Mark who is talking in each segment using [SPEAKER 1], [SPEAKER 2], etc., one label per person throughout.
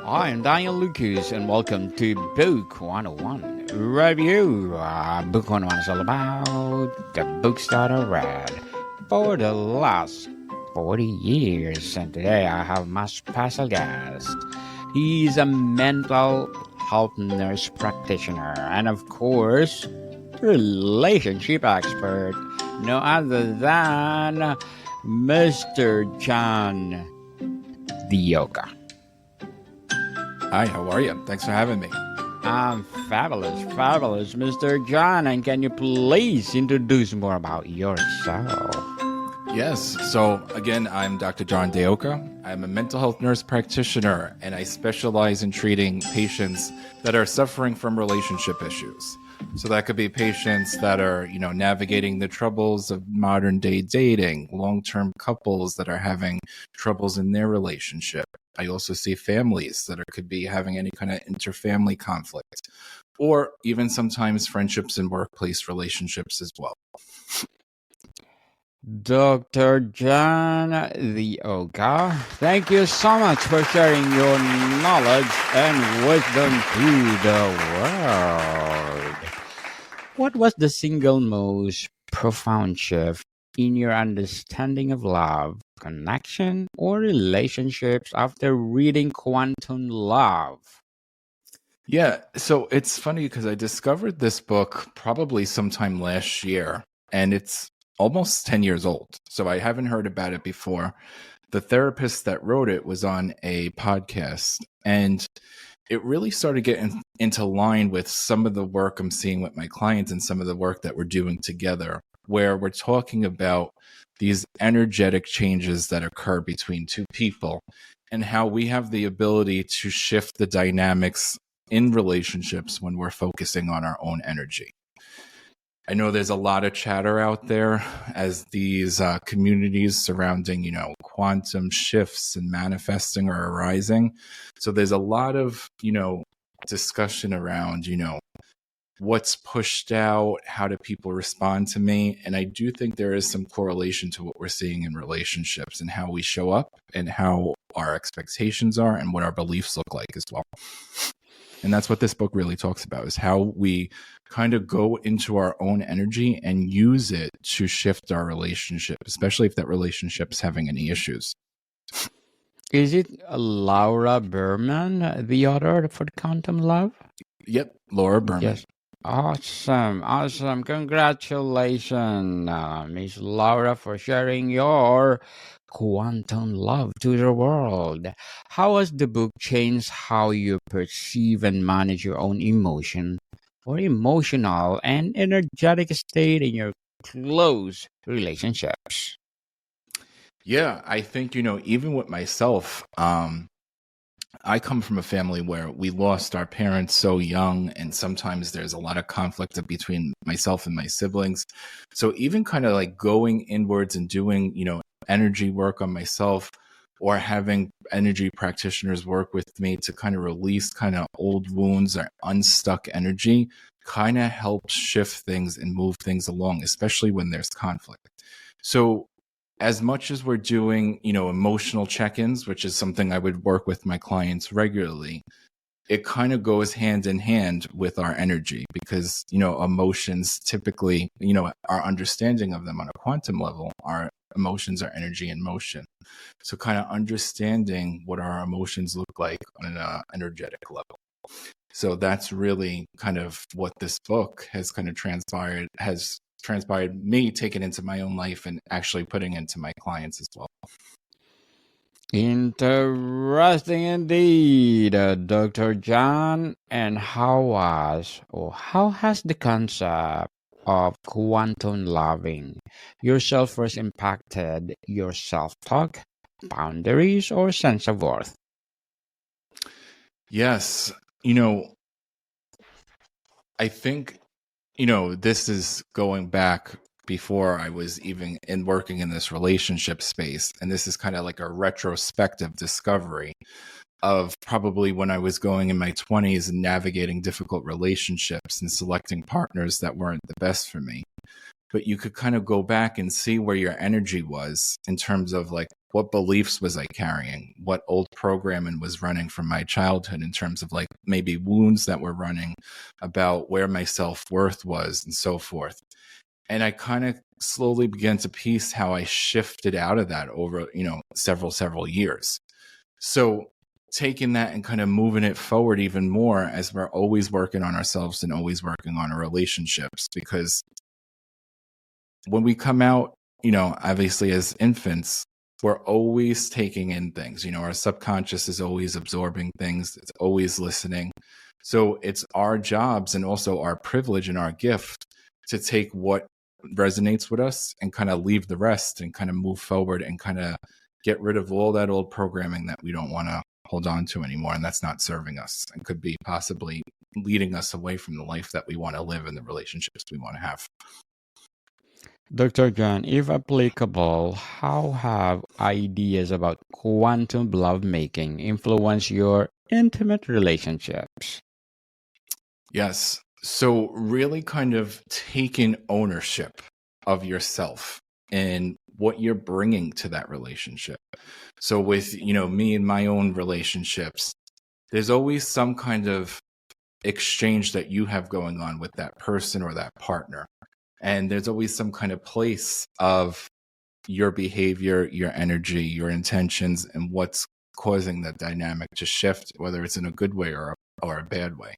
[SPEAKER 1] Hi, I'm Daniel Lucas, and welcome to Book 101 Review. Book 101 is all about the books that I read for the last 40 years. And today I have my special guest. He's a mental health nurse practitioner and, of course, relationship expert, no other than Mr. John the Yoga.
[SPEAKER 2] Hi, how are you? Thanks for having me.
[SPEAKER 1] I'm fabulous, Mr. John. And can you please introduce more about yourself?
[SPEAKER 2] Yes, so again, I'm Dr. John Deoka. I'm a mental health nurse practitioner, and I specialize in treating patients that are suffering from relationship issues. So that could be patients that are, navigating the troubles of modern day dating, long-term couples that are having troubles in their relationship. I also see families that could be having any kind of interfamily conflict, or even sometimes friendships and workplace relationships as well.
[SPEAKER 1] Dr. John the Yoga, thank you so much for sharing your knowledge and wisdom to the world. What was the single most profound shift in your understanding of love, connection, or relationships after reading Quantum Love?
[SPEAKER 2] Yeah, so it's funny because I discovered this book probably sometime last year, and it's almost 10 years old. So I haven't heard about it before. The therapist that wrote it was on a podcast, and it really started getting into line with some of the work I'm seeing with my clients and some of the work that we're doing together, where we're talking about these energetic changes that occur between two people and how we have the ability to shift the dynamics in relationships when we're focusing on our own energy. I know there's a lot of chatter out there as these communities surrounding, quantum shifts and manifesting are arising. So there's a lot of, discussion around, what's pushed out, how do people respond to me? And I do think there is some correlation to what we're seeing in relationships and how we show up and how our expectations are and what our beliefs look like as well. And that's what this book really talks about, is how we kind of go into our own energy and use it to shift our relationship, especially if that relationship's having any issues.
[SPEAKER 1] Is it Laura Berman, the author for Quantum Love?
[SPEAKER 2] Yep, Laura Berman.
[SPEAKER 1] Yes. Awesome. Congratulations, Miss Laura, for sharing your quantum love to the world. How has the book changed how you perceive and manage your own emotion or emotional and energetic state in your close relationships?
[SPEAKER 2] Yeah, I think, even with myself, I come from a family where we lost our parents so young, and sometimes there's a lot of conflict between myself and my siblings. So even kind of like going inwards and doing, energy work on myself, or having energy practitioners work with me to kind of release kind of old wounds or unstuck energy, kind of helps shift things and move things along, especially when there's conflict. So as much as we're doing, emotional check-ins, which is something I would work with my clients regularly, it kind of goes hand in hand with our energy because, emotions typically, our understanding of them on a quantum level, our emotions are energy in motion. So kind of understanding what our emotions look like on an energetic level. So that's really kind of what this book has kind of transpired me taking into my own life and actually putting into my clients as well.
[SPEAKER 1] Interesting indeed, Dr. John. And how has the concept of quantum loving yourself first impacted your self-talk, boundaries, or sense of worth?
[SPEAKER 2] Yes, I think, this is going back before I was even working in this relationship space. And this is kind of like a retrospective discovery of probably when I was going in my 20s and navigating difficult relationships and selecting partners that weren't the best for me. But you could kind of go back and see where your energy was in terms of like what beliefs was I carrying? What old programming was running from my childhood in terms of like maybe wounds that were running about where my self-worth was and so forth. And I kind of slowly began to piece how I shifted out of that over, several years. So taking that and kind of moving it forward even more as we're always working on ourselves and always working on our relationships, because when we come out, obviously as infants, we're always taking in things. Our subconscious is always absorbing things. It's always listening. So it's our jobs and also our privilege and our gift to take what resonates with us and kind of leave the rest and kind of move forward and kind of get rid of all that old programming that we don't want to hold on to anymore. And that's not serving us and could be possibly leading us away from the life that we want to live and the relationships we want to have.
[SPEAKER 1] Dr. John, if applicable, how have ideas about quantum lovemaking influenced your intimate relationships?
[SPEAKER 2] Yes. So really kind of taking ownership of yourself and what you're bringing to that relationship. So with, me and my own relationships, there's always some kind of exchange that you have going on with that person or that partner. And there's always some kind of place of your behavior, your energy, your intentions, and what's causing that dynamic to shift, whether it's in a good way or a bad way.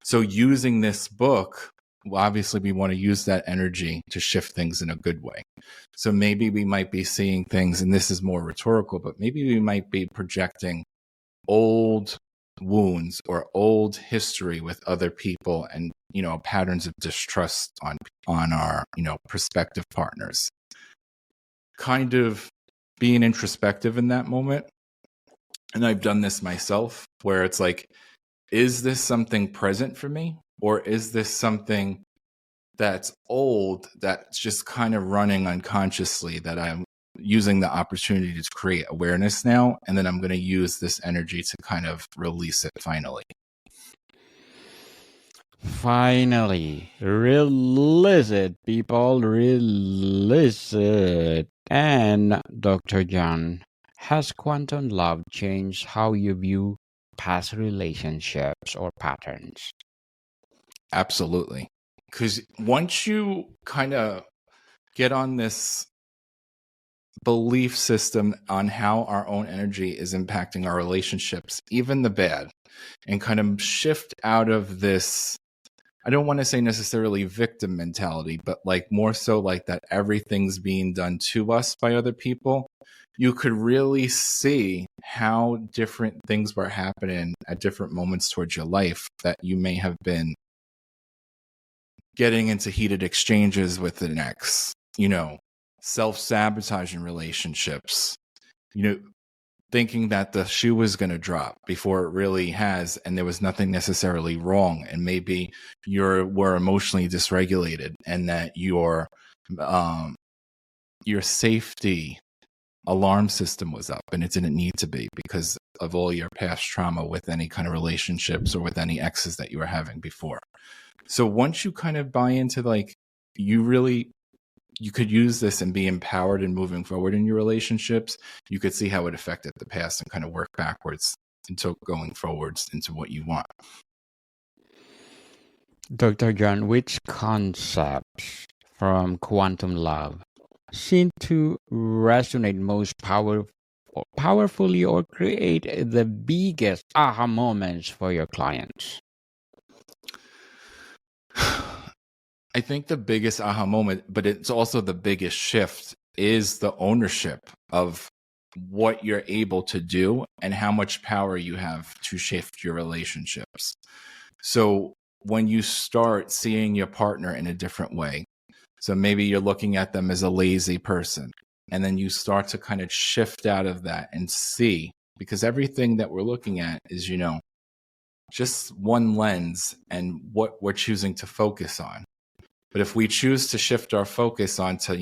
[SPEAKER 2] So using this book, well, obviously we want to use that energy to shift things in a good way. So maybe we might be seeing things, and this is more rhetorical, but maybe we might be projecting old wounds or old history with other people and, patterns of distrust on our, prospective partners. Kind of being introspective in that moment. And I've done this myself where it's like, is this something present for me? Or is this something that's old, that's just kind of running unconsciously, that I'm using the opportunity to create awareness now, and then I'm going to use this energy to kind of release it finally.
[SPEAKER 1] Finally, release it, people, release it. And Dr. John, has quantum love changed how you view past relationships or patterns?
[SPEAKER 2] Absolutely. Because once you kind of get on this belief system on how our own energy is impacting our relationships, even the bad, and kind of shift out of this, I don't want to say necessarily victim mentality, but like more so like that everything's being done to us by other people, you could really see how different things were happening at different moments towards your life, that you may have been getting into heated exchanges with an ex, self-sabotaging relationships, thinking that the shoe was going to drop before it really has, and there was nothing necessarily wrong, and maybe were emotionally dysregulated, and that your safety alarm system was up and it didn't need to be because of all your past trauma with any kind of relationships or with any exes that you were having before. So once you kind of buy into like, you could use this and be empowered and moving forward in your relationships, you could see how it affected the past and kind of work backwards until going forwards into what you want.
[SPEAKER 1] Dr. John, which concepts from quantum love seem to resonate most powerfully or create the biggest aha moments for your clients?
[SPEAKER 2] I think the biggest aha moment, but it's also the biggest shift, is the ownership of what you're able to do and how much power you have to shift your relationships. So when you start seeing your partner in a different way, so maybe you're looking at them as a lazy person, and then you start to kind of shift out of that and see, because everything that we're looking at is, just one lens and what we're choosing to focus on. But if we choose to shift our focus onto,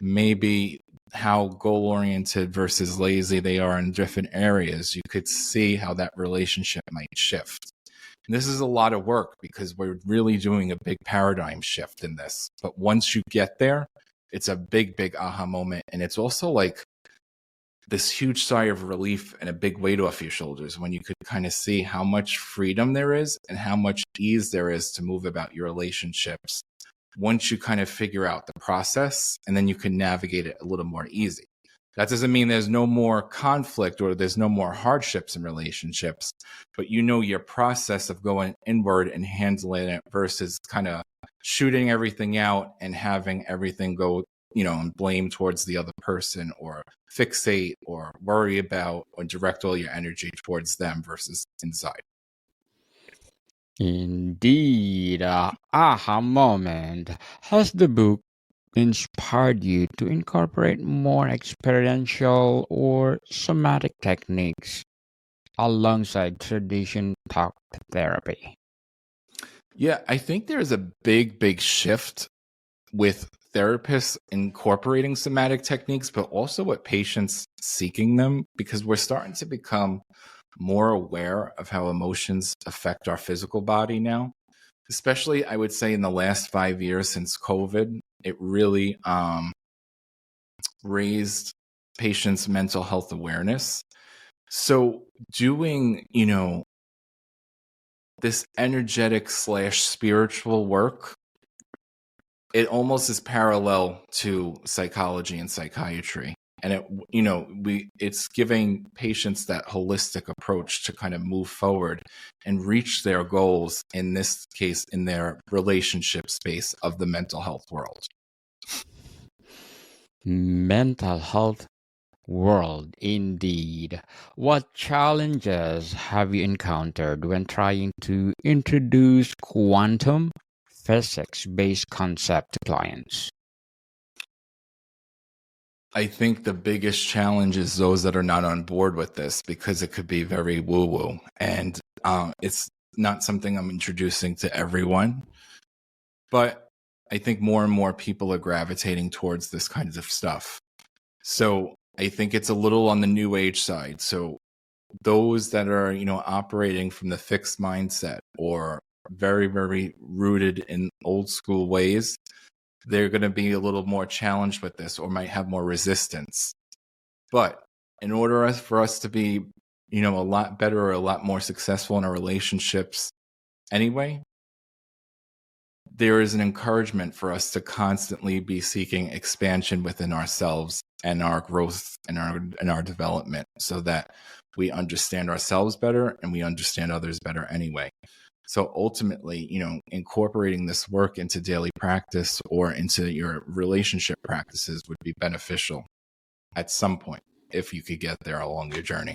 [SPEAKER 2] maybe how goal-oriented versus lazy they are in different areas, you could see how that relationship might shift. And this is a lot of work because we're really doing a big paradigm shift in this. But once you get there, it's a big, big aha moment. And it's also like this huge sigh of relief and a big weight off your shoulders when you could kind of see how much freedom there is and how much ease there is to move about your relationships once you kind of figure out the process, and then you can navigate it a little more easy. That doesn't mean there's no more conflict or there's no more hardships in relationships, but you know your process of going inward and handling it versus kind of shooting everything out and having everything go, and blame towards the other person or fixate or worry about or direct all your energy towards them versus inside.
[SPEAKER 1] Indeed, aha moment. Has the book inspired you to incorporate more experiential or somatic techniques alongside traditional talk therapy?
[SPEAKER 2] Yeah, I think there's a big shift with therapists incorporating somatic techniques, but also with patients seeking them, because we're starting to become more aware of how emotions affect our physical body now. Especially, I would say, in the last 5 years since COVID, it really raised patients' mental health awareness. So doing, this energetic / spiritual work, it almost is parallel to psychology and psychiatry. And it's giving patients that holistic approach to kind of move forward and reach their goals, in this case, in their relationship space of the mental health world.
[SPEAKER 1] Mental health world, indeed. What challenges have you encountered when trying to introduce quantum physics-based concept to clients?
[SPEAKER 2] I think the biggest challenge is those that are not on board with this, because it could be very woo-woo, and it's not something I'm introducing to everyone. But I think more and more people are gravitating towards this kind of stuff. So I think it's a little on the new age side. So those that are, operating from the fixed mindset or very, very rooted in old school ways, they're going to be a little more challenged with this or might have more resistance. But in order for us to be, a lot better or a lot more successful in our relationships anyway, there is an encouragement for us to constantly be seeking expansion within ourselves and our growth and our development, so that we understand ourselves better and we understand others better anyway. So ultimately, incorporating this work into daily practice or into your relationship practices would be beneficial at some point, if you could get there along your journey.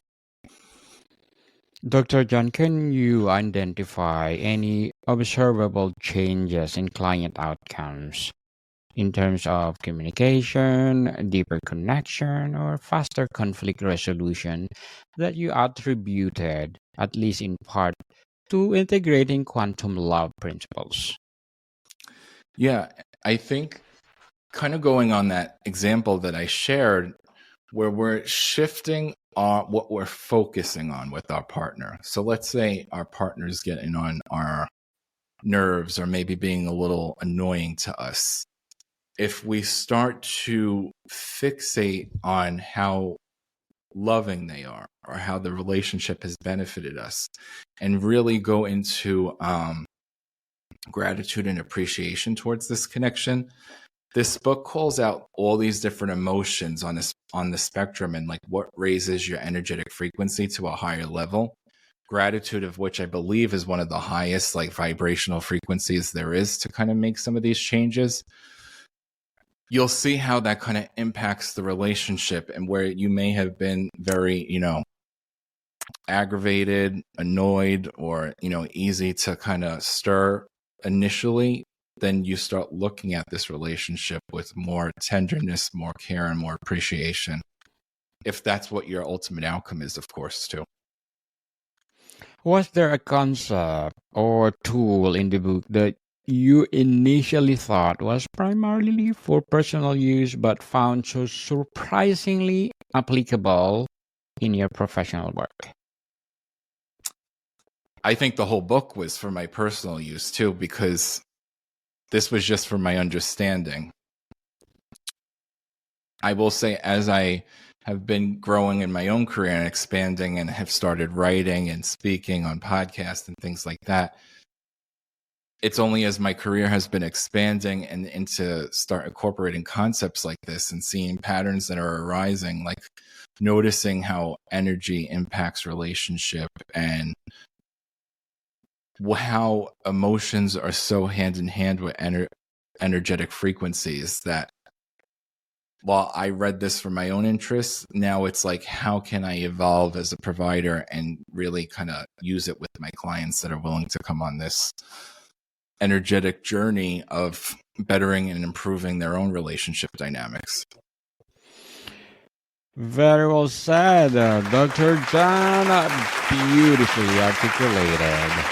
[SPEAKER 1] Dr. John, can you identify any observable changes in client outcomes in terms of communication, deeper connection, or faster conflict resolution that you attributed, at least in part, to integrating quantum love principles?
[SPEAKER 2] Yeah, I think kind of going on that example that I shared, where we're shifting what we're focusing on with our partner. So let's say our partner's getting on our nerves or maybe being a little annoying to us. If we start to fixate on how loving they are or how the relationship has benefited us, and really go into gratitude and appreciation towards this connection, this book calls out all these different emotions on the spectrum, and like what raises your energetic frequency to a higher level. Gratitude, of which I believe is one of the highest vibrational frequencies there is to kind of make some of these changes. You'll see how that kind of impacts the relationship, and where you may have been very, aggravated, annoyed, or, easy to kind of stir initially, then you start looking at this relationship with more tenderness, more care, and more appreciation. If that's what your ultimate outcome is, of course, too.
[SPEAKER 1] Was there a concept or tool in the book that you initially thought was primarily for personal use but found so surprisingly applicable in your professional work?
[SPEAKER 2] I think the whole book was for my personal use, too, because this was just for my understanding. I will say, as I have been growing in my own career and expanding and have started writing and speaking on podcasts and things like that, it's only as my career has been expanding and into start incorporating concepts like this and seeing patterns that are arising, like noticing how energy impacts relationship and how emotions are so hand in hand with energetic frequencies, that while I read this for my own interests, now it's like, how can I evolve as a provider and really kind of use it with my clients that are willing to come on this energetic journey of bettering and improving their own relationship dynamics.
[SPEAKER 1] Very well said, Dr. John. Beautifully articulated.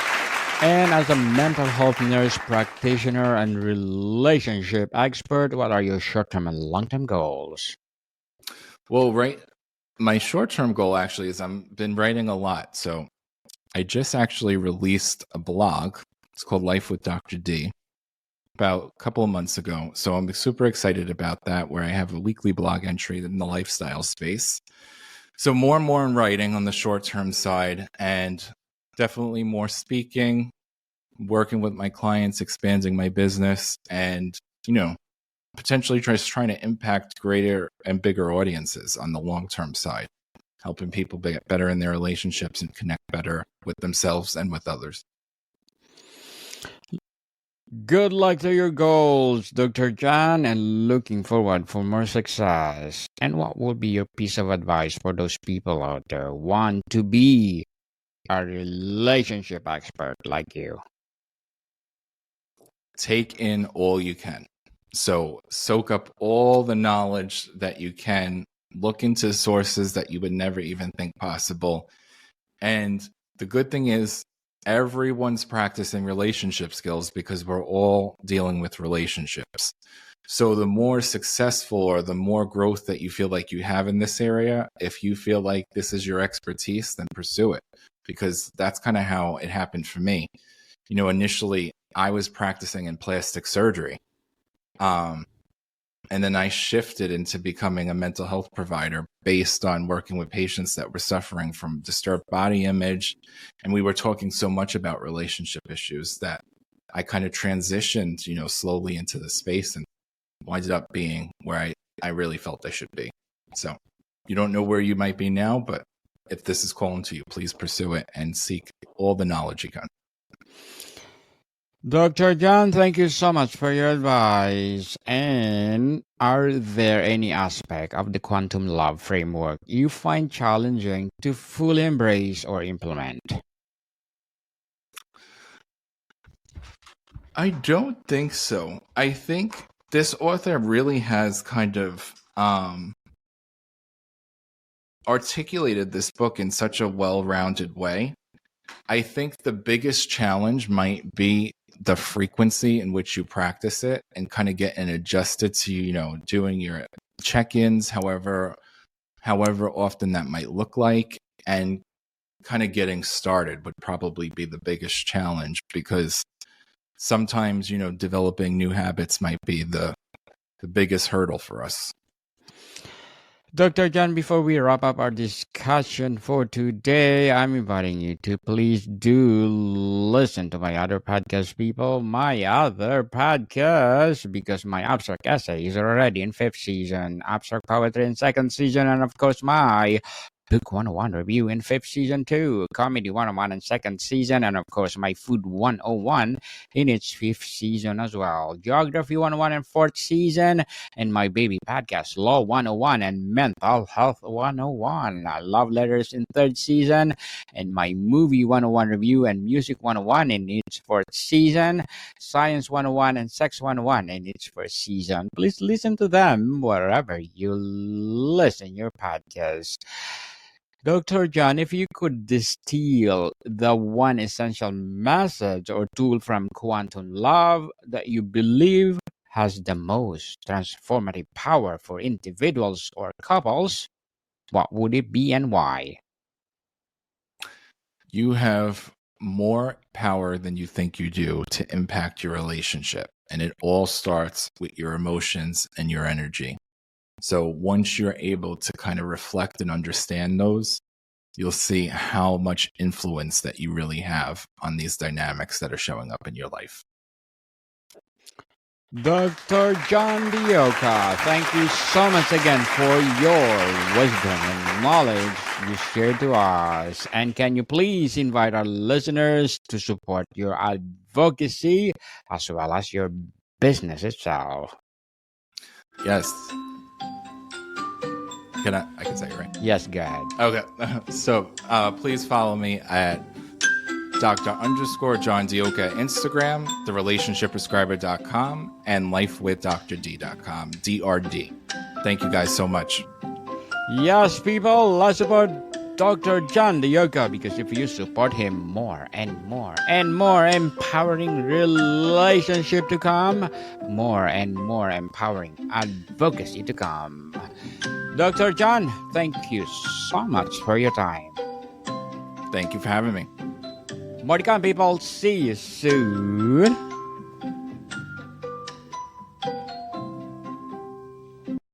[SPEAKER 1] And as a mental health nurse practitioner and relationship expert, what are your short-term and long-term goals?
[SPEAKER 2] Well, my short-term goal actually is I've been writing a lot. So I just actually released a blog. It's called Life with Dr. D, about a couple of months ago. So I'm super excited about that, where I have a weekly blog entry in the lifestyle space. So more and more in writing on the short-term side, and definitely more speaking, working with my clients, expanding my business, and, potentially just trying to impact greater and bigger audiences on the long-term side, helping people get better in their relationships and connect better with themselves and with others.
[SPEAKER 1] Good luck to your goals, Dr. John, and looking forward for more success. And what would be your piece of advice for those people out there who want to be a relationship expert like you?
[SPEAKER 2] Take in all you can. So soak up all the knowledge that you can, look into sources that you would never even think possible. And the good thing is, everyone's practicing relationship skills because we're all dealing with relationships. So the more successful or the more growth that you feel like you have in this area, if you feel like this is your expertise, then pursue it, because that's kind of how it happened for me. Initially I was practicing in plastic surgery. And then I shifted into becoming a mental health provider based on working with patients that were suffering from disturbed body image. And we were talking so much about relationship issues that I kind of transitioned, slowly into the space and winded up being where I really felt I should be. So you don't know where you might be now, but if this is calling to you, please pursue it and seek all the knowledge you can.
[SPEAKER 1] Dr. John, thank you so much for your advice. And are there any aspect of the quantum love framework you find challenging to fully embrace or implement?
[SPEAKER 2] I don't think so. I think this author really has kind of articulated this book in such a well-rounded way. I think the biggest challenge might be the frequency in which you practice it and kind of get adjusted to, doing your check-ins, however often that might look like, and kind of getting started would probably be the biggest challenge, because sometimes, developing new habits might be the biggest hurdle for us.
[SPEAKER 1] Dr. John, before we wrap up our discussion for today, I'm inviting you to please do listen to my other podcast, people. My other podcast, because my abstract essay is already in 5th season, abstract poetry in 2nd season, and of course my Book 101 review in 5th season too, Comedy 101 in 2nd season, and of course my Food 101 in its 5th season as well. Geography 101 in 4th season, and my baby podcast Law 101 and Mental Health 101. Love Letters in 3rd season, and my Movie 101 review and Music 101 in its 4th season. Science 101 and Sex 101 in its 1st season. Please listen to them wherever you listen your podcast. Dr. John, if you could distill the one essential message or tool from Quantum Love that you believe has the most transformative power for individuals or couples, what would it be and why?
[SPEAKER 2] You have more power than you think you do to impact your relationship. And it all starts with your emotions and your energy. So once you're able to kind of reflect and understand those, you'll see how much influence that you really have on these dynamics that are showing up in your life.
[SPEAKER 1] Dr. John Dioka, thank you so much again for your wisdom and knowledge you shared to us. And can you please invite our listeners to support your advocacy as well as your business itself?
[SPEAKER 2] Yes. I can say it, right?
[SPEAKER 1] Yes, go ahead.
[SPEAKER 2] Okay. So please follow me at Dr._John Dioka Instagram, therelationshipprescriber.com, and lifewithdrd.com, DRD. Thank you guys so much.
[SPEAKER 1] Yes, people, let's support Dr. John Dioka, because if you support him, more and more and more empowering relationship to come, more and more empowering advocacy to come. Dr. John, thank you so much for your time.
[SPEAKER 2] Thank you for having me.
[SPEAKER 1] More to come, people. See you soon.